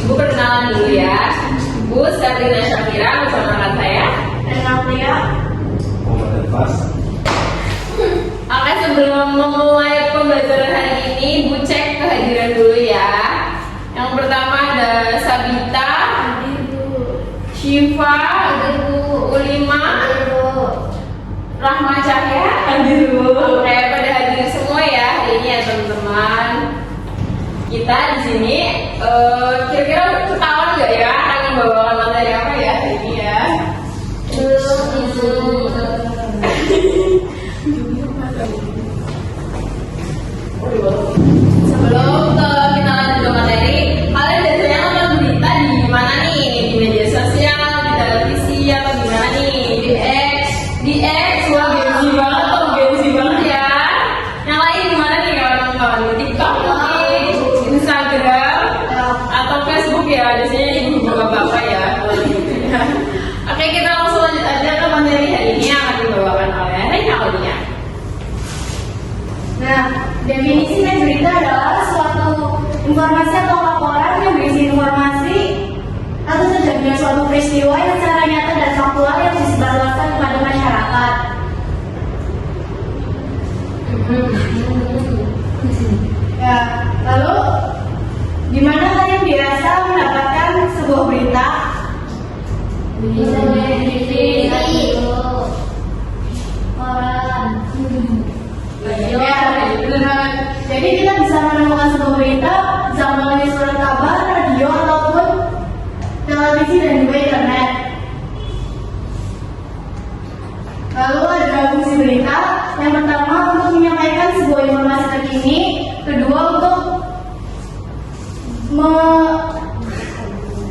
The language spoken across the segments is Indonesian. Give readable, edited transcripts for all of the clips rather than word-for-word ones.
Ibu perkenalan dulu ya. Ibu Sabrina Syafira bersama rekan saya Dan Aulia. Oke, sebelum memulai pembelajaran hari ini, Ibu cek kehadiran dulu ya. Yang pertama ada Sabita, Syifa, Ulima, Rahma Cahya. Oke, pada hadir semua ya hari ini ya teman-teman. Kita di sini kira-kira ketahuan nggak ya akan membawakan materi apa ya hari ini ya? Sebelum kita lanjut ke materi, kalian biasanya nonton berita di mana nih? Di media sosial, di televisi, atau di mana nih? Di X, wah gengsi banget ya. Yang lain di mana nih kawan-kawan? Di TikTok mungkin, Instagram, atau Facebook ya. Biasanya ibu bapak-bapak ya. Oke, kita langsung lanjut aja ke materi hari ini yang akan dibawakan oleh Rena Aulia. Nah, definisi teks berita adalah suatu informasi atau laporan yang berisi informasi atau terjadinya suatu peristiwa yang secara nyata dan faktual yang disebarluaskan kepada masyarakat. Ya, lalu di mana kalian biasa mendapatkan sebuah berita? Bisa di TV, koran. Ya, benar. Jadi kita bisa menemukan sebuah berita bisa melalui surat kabar, radio ataupun televisi dan juga internet. Lalu ada fungsi berita. Yang pertama untuk menyampaikan sebuah informasi terkini, kedua untuk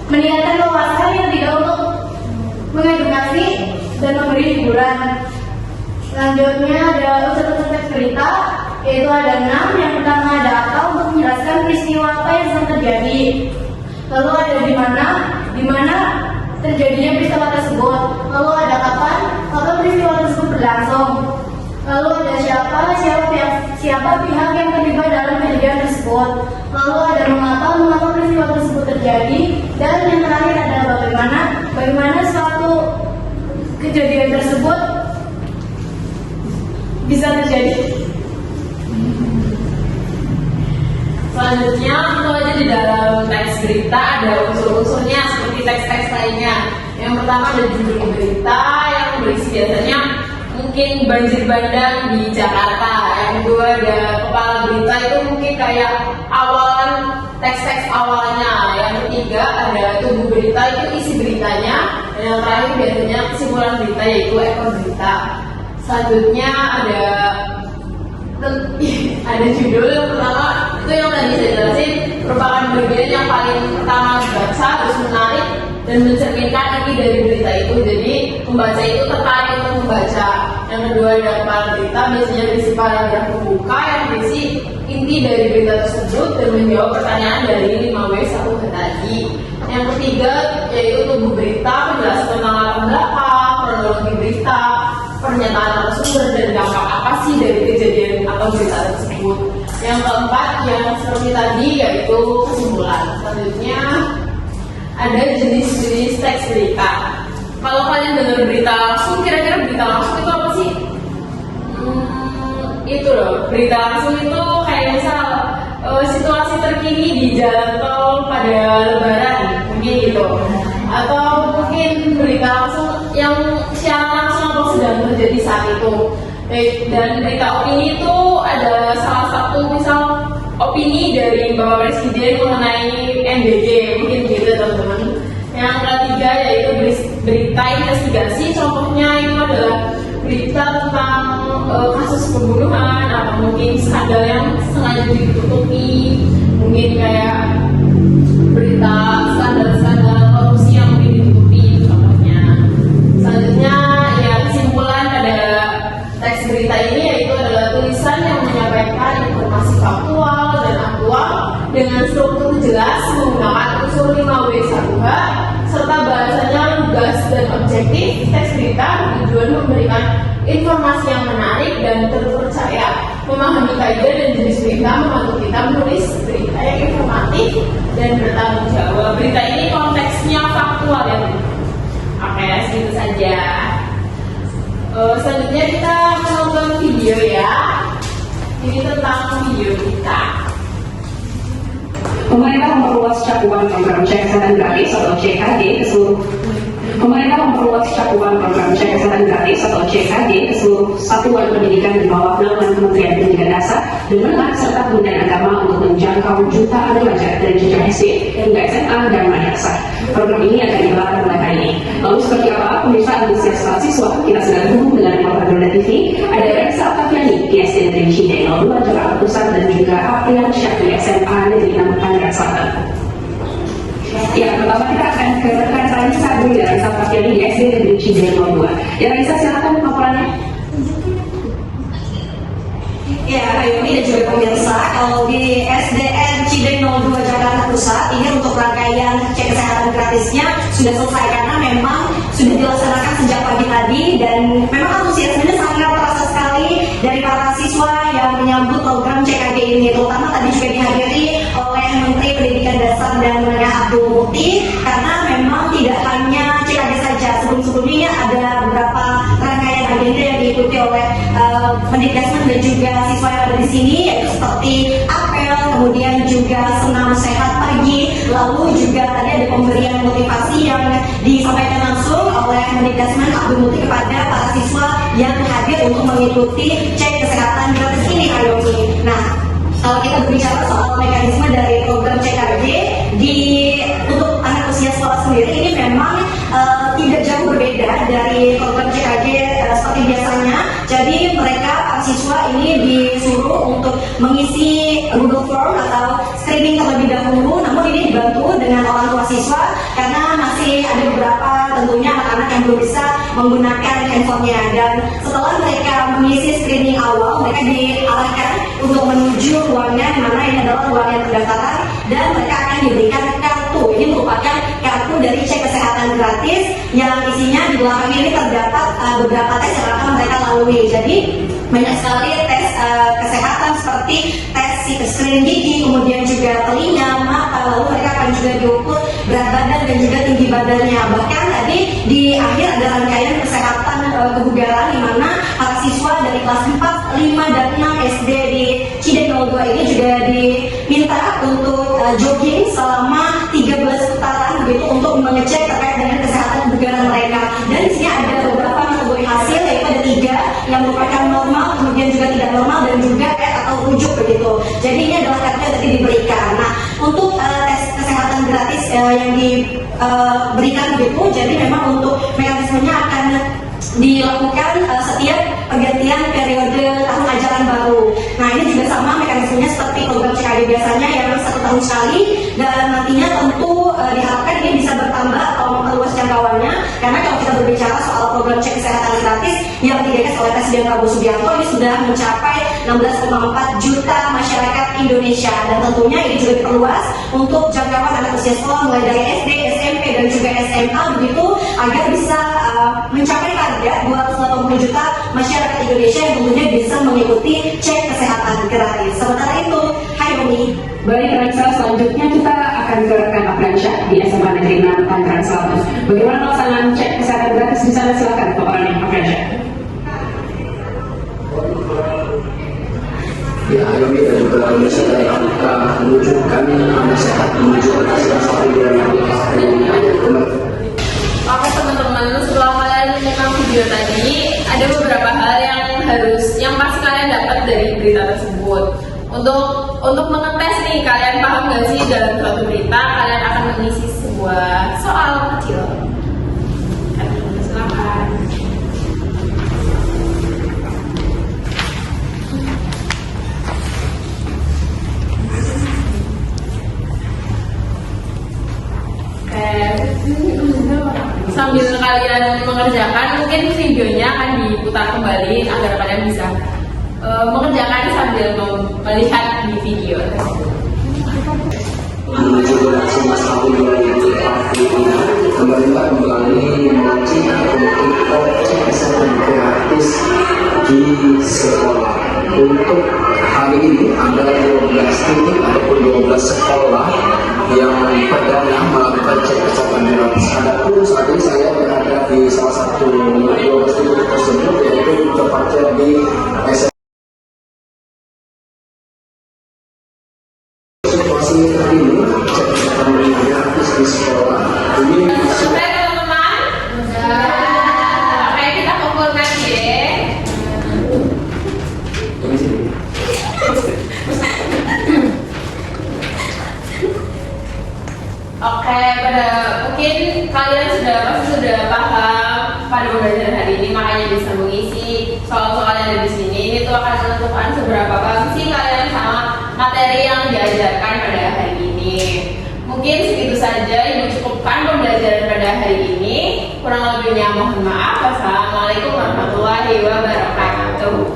meningkatkan wawasan, yang ketiga untuk mengedukasi dan memberi hiburan. Selanjutnya ada unsur-unsur teks berita, yaitu ada 6. Yang pertama ada apa untuk menjelaskan peristiwa apa yang sedang terjadi. Lalu ada di mana terjadinya peristiwa tersebut. Lalu ada kapan peristiwa tersebut berlangsung. Lalu ada siapa pihak yang terlibat dalam kejadian tersebut. Lalu ada mengapa peristiwa tersebut terjadi. Dan yang terakhir adalah bagaimana suatu kejadian tersebut bisa terjadi. Selanjutnya, tentu aja di dalam teks berita ada unsur-unsurnya seperti teks-teks lainnya. Yang pertama ada judul berita yang berisi biasanya mungkin banjir bandang di Jakarta. Yang kedua ada kepala berita, itu mungkin kayak awalan teks-teks awalnya. Yang ketiga ada tubuh berita, itu isi beritanya. Dan yang terakhir biasanya kesimpulan berita, yaitu ekor berita. Selanjutnya ada judul. Yang pertama itu yang tadi saya jelasin, merupakan bagian yang paling pertama dibaca, harus menarik dan mencerminkan inti dari berita itu. Jadi pembaca itu tertarik untuk membaca. Yang kedua ada kepala berita, biasanya berisi paragraf pembuka yang berisi inti dari berita tersebut dan menjawab pertanyaan dari 5W1 tadi. Yang ketiga yaitu tubuh berita, menjelaskan tentang latar belakang, kronologi berita, pernyataan narasumber dan dampak apa sih dari kejadian atau berita tersebut. Yang keempat yang seperti tadi yaitu kesimpulan. Selanjutnya ada jenis-jenis teks berita. Kalau kalian dengar berita langsung, kira-kira berita langsung itu apa sih? Itu loh, berita langsung itu kayak misal situasi terkini di jalan tol pada Lebaran, mungkin gitu. Atau mungkin berita langsung yang secara langsung atau sedang terjadi saat itu. Dan berita opini itu ada salah satu misal opini dari Bapak Presiden mengenai MBG, mungkin gitu teman-teman. Yang ketiga yaitu berita investigasi, contohnya itu adalah berita tentang kasus pembunuhan atau mungkin skandal yang sengaja ditutupi, mungkin kayak berita skandal korupsi yang mungkin ditutupi contohnya. Selanjutnya ya kesimpulan pada teks berita ini yaitu adalah tulisan yang menyampaikan informasi faktual dan aktual dengan struktur jelas menggunakan unsur 5W1H serta bahasanya lugas dan objektif objektif, teks berita bertujuan memberikan informasi yang menarik dan terpercaya, memahami kaidah dan jenis berita, membantu kita menulis berita yang informatif dan bertanggung jawab. Berita ini konteksnya faktual ya. Oke, segitu saja. Selanjutnya kita menonton video ya. Ini tentang video kita. Pemerintah memperluas cakupan program cek kesehatan gratis atau CKD ke seluruh satuan pendidikan di bawah naungan Kementerian Pendidikan Dasar dan Menengah serta Kementerian Agama untuk menjangkau jutaan pelajar dari jenjang SD hingga SMA dan madrasah. Program ini akan digelar mulai hari ini. Lalu seperti apa pemirsa antusias mahasiswa? Kita sedang terhubung dengan reporter Donda TV. Ada Raisa Tafiani di SD Negeri Cideng 02 Jakarta Pusat dan juga Aprian Syah di SMA Negeri 6 Tangerang Selatan. Ya, pertama kita akan ke rekan Raisa dulu ya, Raisa Tafiani di SD Negeri Cideng 02. Ya Raisa, silakan laporannya. Ya, Ayumi dan juga pemirsa, kalau di SDN Cideng 02 Jakarta Pusat ini untuk rangkaian cek kesehatan gratisnya sudah selesai karena memang sudah dilaksanakan sejak pagi tadi dan memang antusiasmenya sangat terasa sekali dari para siswa yang menyambut program CKD ini, terutama tadi juga dihadiri oleh Menteri Pendidikan Dasar dan Menengah Abdul Mukti, karena memang tidak hanya CKD saja, sebelum-sebelumnya ada beberapa rangkaian agenda yang diikuti oleh Mendikbud dan juga siswa yang ada di sini, yaitu seperti apel, kemudian juga senam sehat pagi, lalu juga tadi ada pemberian motivasi yang disampaikan langsung oleh Mendikbud Abdul Mukti kepada para siswa yang hadir untuk mengikuti cek kesehatan gratis ini, Ayumi. Nah, kalau kita berbicara soal mekanisme dari program CKD untuk anak usia sekolah sendiri, ini memang tidak jauh berbeda dari program CKD seperti biasanya. Jadi mereka para siswa ini disuruh untuk mengisi Google Form atau screening terlebih dahulu, namun ini dibantu dengan orang tua siswa karena masih ada beberapa tentunya anak-anak yang belum bisa menggunakan handphonenya, dan setelah mereka mengisi screening awal, mereka diarahkan untuk menuju ruangan di mana ini adalah ruangan pendaftaran dan mereka akan diberikan kartu. Ini merupakan kartu dari cek kesehatan gratis yang isinya di belakangnya ini terdapat beberapa tes yang akan mereka lalui. Jadi banyak sekali tes kesehatan seperti tes screening gigi, kemudian juga telinga, mata, lalu mereka akan juga diukur berat badan dan juga tinggi badannya. Bahkan tadi di akhir ada rangkaian kesehatan kebugaran di mana para siswa dari kelas 4, 5, dan 6 SD di Cideng 02 ini juga diminta untuk jogging selama 13 putaran begitu untuk mengecek terkait dengan kesehatan kebugaran mereka. Dan di sini ada beberapa kategori hasil, yaitu ada 3 yang merupakan normal, kemudian juga tidak normal, dan juga atau rujuk begitu. Jadi ini adalah kartu yang tadi diberikan. Nah, untuk tes kesehatan gratis yang diberikan begitu, jadi memang untuk mekanismenya akan dilakukan setiap pergantian periode tahun ajaran baru. Nah, ini juga sama mekanismenya seperti program CKD biasanya yang 1 tahun sekali, dan nantinya tentu diharapkan ini bisa bertambah atau memperluas jangkauannya, karena kalau kita berbicara soal program cek kesehatan gratis yang digagas oleh Presiden Prabowo Subianto ini sudah mencapai 16,4 juta masyarakat Indonesia, dan tentunya ini juga diperluas untuk jangkauan anak usia sekolah mulai dari SD, SMP, dan juga SMA begitu, agar bisa mencapai target 280 juta masyarakat Indonesia yang tentunya bisa mengikuti cek kesehatan gratis. Sementara itu, Hayumi. Baik Raisa, selanjutnya kita akan ke rekan Aprian Syah di SMA Negeri 6 Tangerang Selatan. Bagaimana pelaksanaan cek kesehatan gratis di sana? Silakan paparannya Aprian Syah. Ya, Ayumi dan juga pemirsa dari Afrika menunjukkan anak sehat menuju ke salah satu yang Oke teman-teman, setelah kalian menonton video tadi, ada beberapa hal yang pasti kalian dapat dari berita tersebut. Untuk mengetes nih, kalian paham nggak sih dalam suatu berita kalian akan mengisi sebuah soal kecil. Silakan. Sambil kalian mengerjakan, mungkin videonya akan diputar kembali agar kalian bisa mengerjakan sambil melihat di video tersebut. menuju bulan 11 tahun 2004 pemerintah kembali melaunching atau mengikut cek kesehatan gratis di sekolah. Untuk hari ini ada 12 titik ataupun 12 sekolah yang perdana melakukan cek kesehatan gratis. Adapun saat ini saya berada di salah satu 12 titik tersebut, yaitu tepatnya di situasi terkini cek kesehatan gratis di sekolah. Ini Oke teman-teman, oke kita kumpul lagi ya. Oke, mungkin kalian sudah paham pada pembelajaran hari ini, makanya bisa mengisi soal-soal yang ada di sini. Ini tuh akan menentukan seberapa paham sih kalian sama materi yang diajarkan pada hari ini. Mungkin segitu saja yang cukupkan pembelajaran pada hari ini. Kurang lebihnya mohon maaf. Wassalamualaikum warahmatullahi wabarakatuh.